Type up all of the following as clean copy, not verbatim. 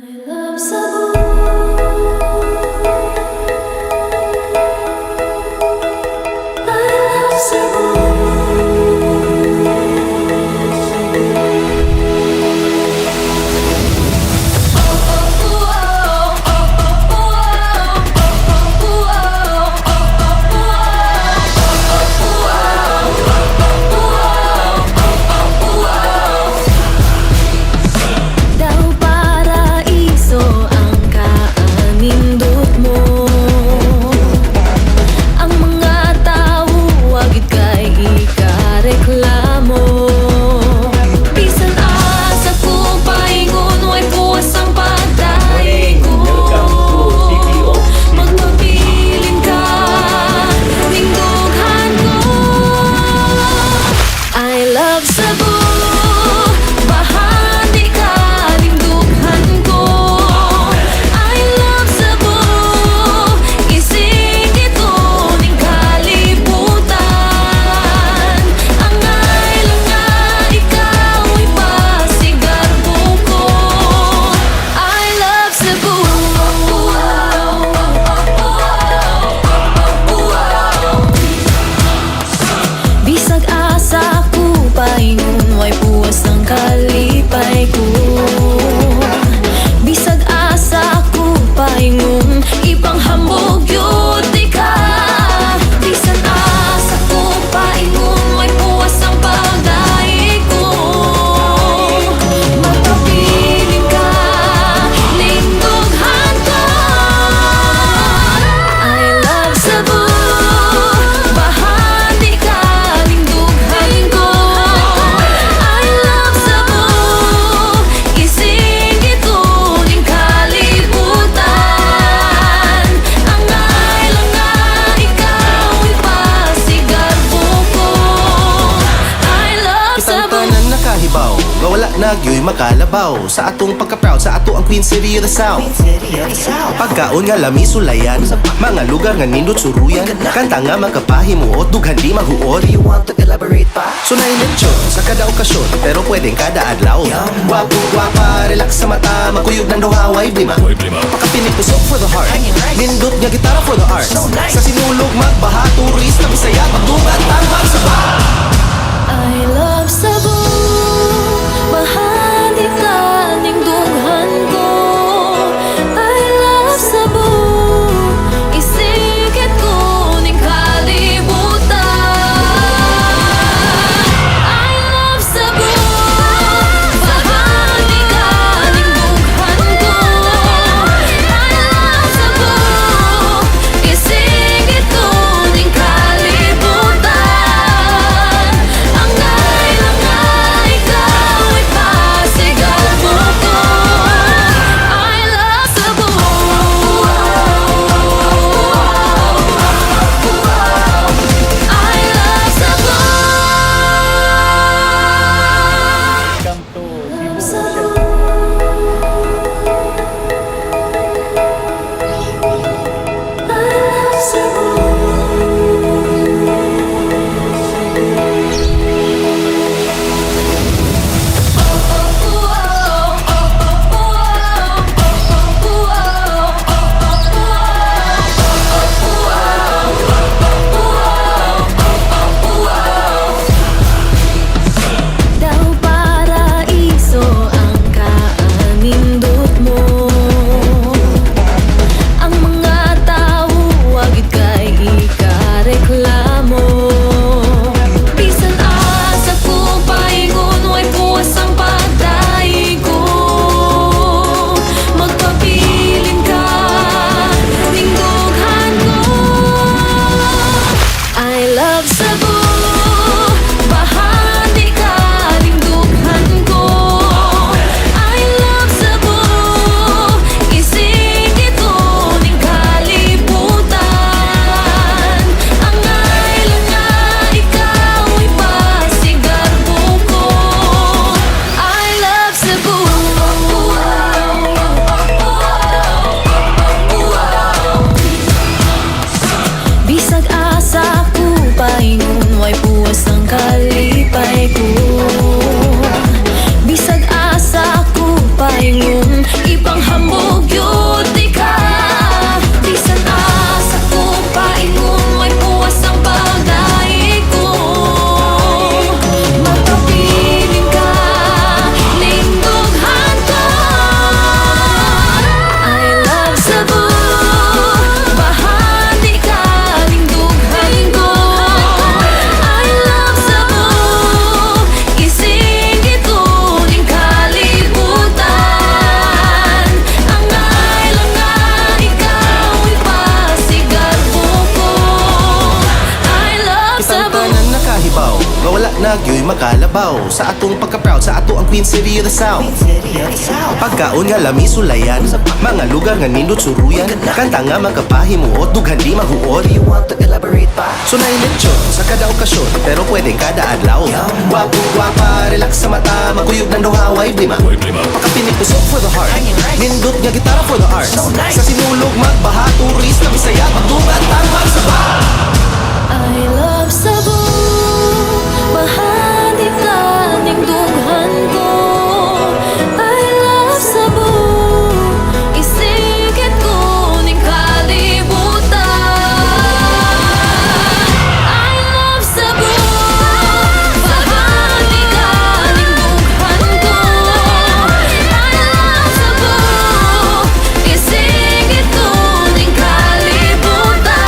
love Cebu. I love Cebu. Daw paraiso ang kaanindot mo. Ang mga tao wagid kay ikareklamo. Bisan asa ko paingon way puwas ang pagdahigo. Magpabilin ka, lingdughan ko. I love Cebu. Bahagi ka, lingdughan ko. I love Cebu. Isig ito ning kalibutan. Ang lang nga ikaw ay pasigarbo ko. I love Cebu. Bisag asa ko paingon way puwas ang kalipay ko. Bisag asa ko paingon ipanghambog yun di ka. Bisan asa ko paingon way puwas ang pagdaig ko. Magpabilin ka, lingdughan ko. I love Cebu. Bahagi ka, lingdughan ko. I love Cebu. Isig ito ning kalibutan. Ang lang nga ikaw ipasigarbo ko. I love Kitang Cebu. tanan nakahibaw nga wala nagyoy makalabaw sa atong pagka-proud sa ato ang Queen City of the South. Pagkaon nga lami sulayan, mga lugar nga nindot suruyan, kanta nga makapahimuot dughan di maghuot. You want to elaborate pa? So nailetsyon sa kada okasyon, pero pwedeng kada adlaw. Wapo, wapa, relax sa mata, magkuyog ng duhaway, blima. Pakapinig pusok for the heart, nindot nga gitara for the arts. Sa sinulog, magbaha, turista, bisaya, magdugan, tambang sa bar. I love Cebu. Bahagi ka, lingdughan ko. I love Cebu. Isigit ko ning kalibutan. I love Cebu. Bahagi ka, lingdughan ko. I love Cebu. Isigit ko ning kalibutan. makalabaw sa atong pagka-proud sa ato ang Queen City of the South. Pagkaon nga lami sulayan, mga lugar nga nindot suruyan, kanta nga magkapahimuot, dughan di mahuot. You want to elaborate pa? So nailitsyon sa kada okasyon, pero pwedeng kada adlaw. Wapo, wapa, relax sa mata, magkuyog ng duha, way blima. Pakapinig pusok for the heart, nindot nga gitara for the art. Sa sinulog magbaha, turista, bisaya, magdugat, tangwag sa ba. I love Cebu, bahagi ka ning dughan ko. I love Cebu, isikit ko ning kalibutan. I love Cebu, bahagi ka ning dughan ko. I love Cebu, isikit ko ning kalibutan.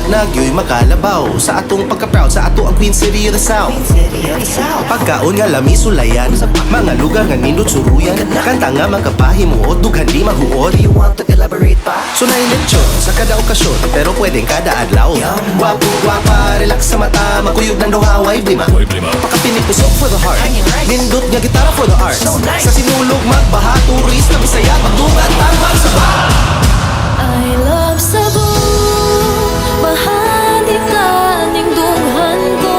Nagyo'y makalabaw sa atong pagka-proud sa ato ang Queen City of the South. Pagkaon nga lami sulayan, mga lugar nga nindot suruyan, kanta nga magkapahimuot, dughan di mahuot. You want to elaborate pa? So nailitsyon sa kada okasyon, pero pwedeng kada adlaw. Wapo, wapa, relax sa mata, magkuyog ng duha, way blima. Pakapinig pusok for the heart, nindot nga gitara for the art. Sa sinulog magbaha, turista, bisaya, magdugat, tangwag sa ba. I love Cebu, bahagi ka ning dughan ko.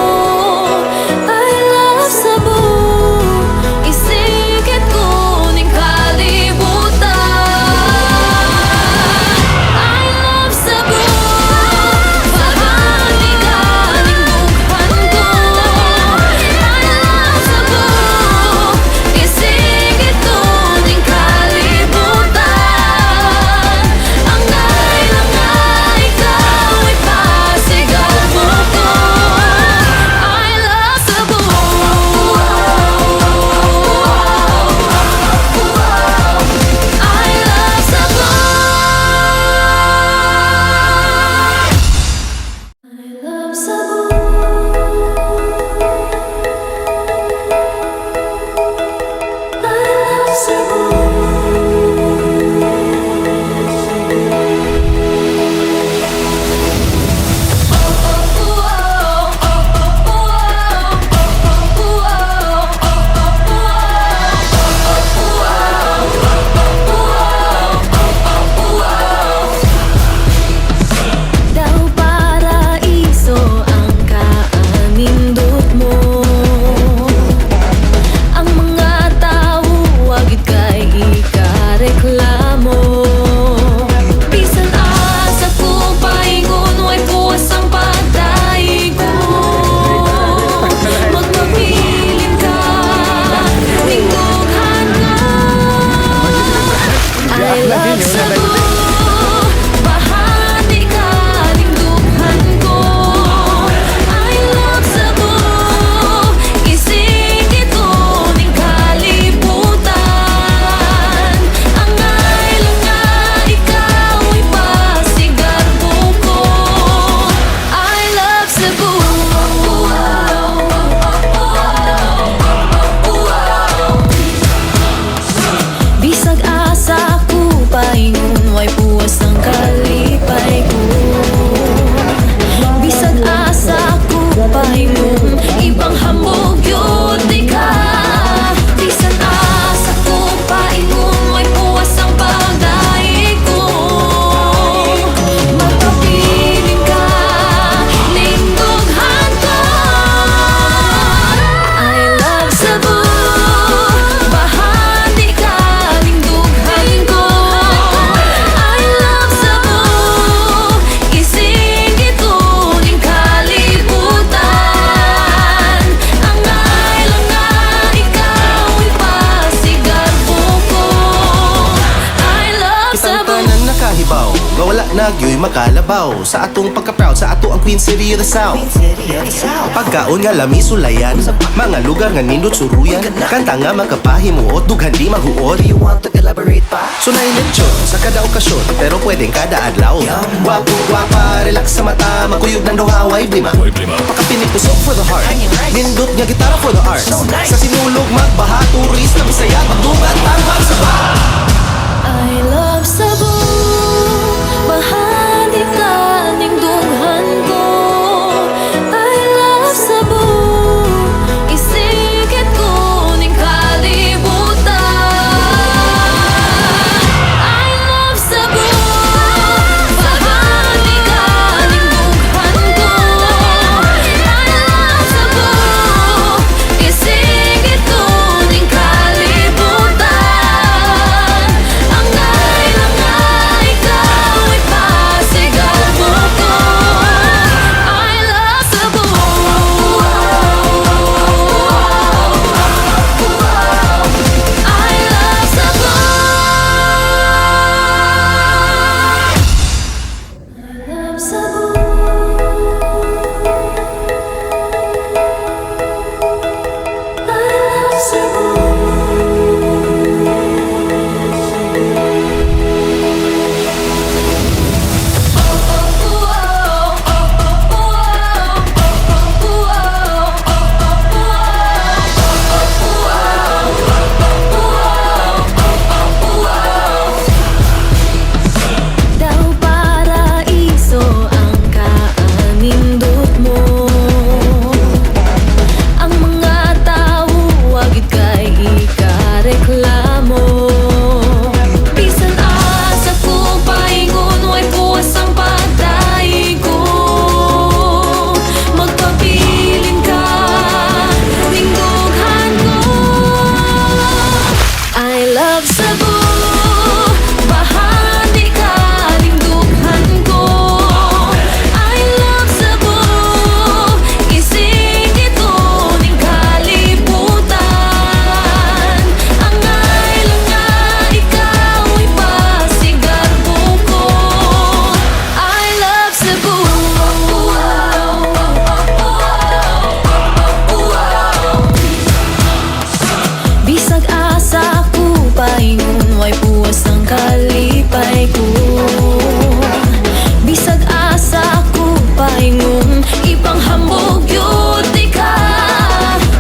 I love Cebu, isikit ko ning kalibutan. I love Cebu, bahagi ka ning dughan ko. I love Cebu, isikit ko ning nga wala nagyoy makalabaw sa atong pagka-proud sa ato ang Queen City of the South. Pagkaon nga lami sulayan, mga lugar nga nindot suruyan, kanta nga magkapahimuot, dughan di maghuot. You want to elaborate pa? So nailitsyon sa kada okasyon, pero pwedeng kada adlaw. Wapo, wapa, relax sa mata, makuyog ng duhaway, blima. Pakapinig pusok for the heart, nindot nga gitara for the art. Sa sinulog magbaha, turis na bisaya, magdugat, tangwag sa ba. I love Cebu, bahagi ka ning dughan ko. I love Cebu, isigit ko ning kalibutan. I love Cebu, bahagi ka ning dughan ko. I love Cebu, isigit ko ning kalibutan. Angay lang nga ikaw ay pasigaw mo ko. I love Cebu. I love Cebu. I love Cebu. I love Cebu. Daw paraiso ang kaanindot mo. Ang mga tao wagid kay ikareklamo. Bisan asa ko paingon way puwas ang pagdaigo. Magpabilin ka ning dughan ko. I love Cebu, bahagi ka ning dughan ko. I love Cebu, isigit ko ning kalibutan. Angay lang nga ikaw ay pasigarbo ko. I love Cebu. Bisag asa ko paingon way puwas ang kalipay ko. Bisag asa ko paingon ipanghambog yun di ka.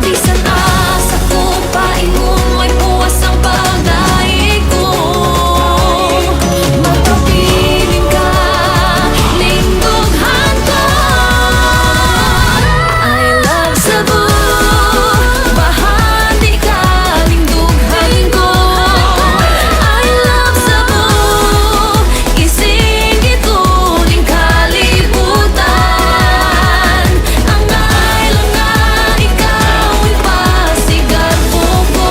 Bisan asa ko paingon way puwas ang pagdaig ko. Magpabilin ka ning dughan ko. I love Cebu, bahagi ka ning dughan ko. I love Cebu, isigit ko ning kalibutan. Angay lang nga ikaw ay pasigarbo ko.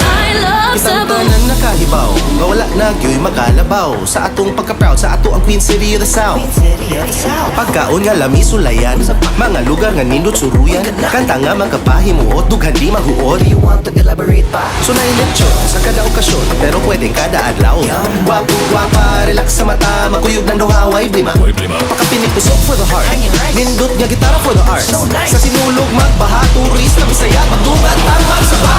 I love Isang Cebu. tanan nakahibaw, nga wala nagyoy makalabaw sa atong pagka-proud sa ato ang Queen City of the South. City of the South. Pagkaon nga lami sulayan, mga lugar nga nindot suruyan, kanta nga magkapahimuot, dughan di maghuot. You want to elaborate pa? So nailitsyon sa kada okasyon, pero pwedeng kada adlaw. Wapo, wapa, relax sa mata, makuyog ng duhaway, blima. Pakapinig pusok for the heart, nindot nga gitara for the art. Sa sinulog magbaha, turis na bisaya, magdugat, tangwag sa ba.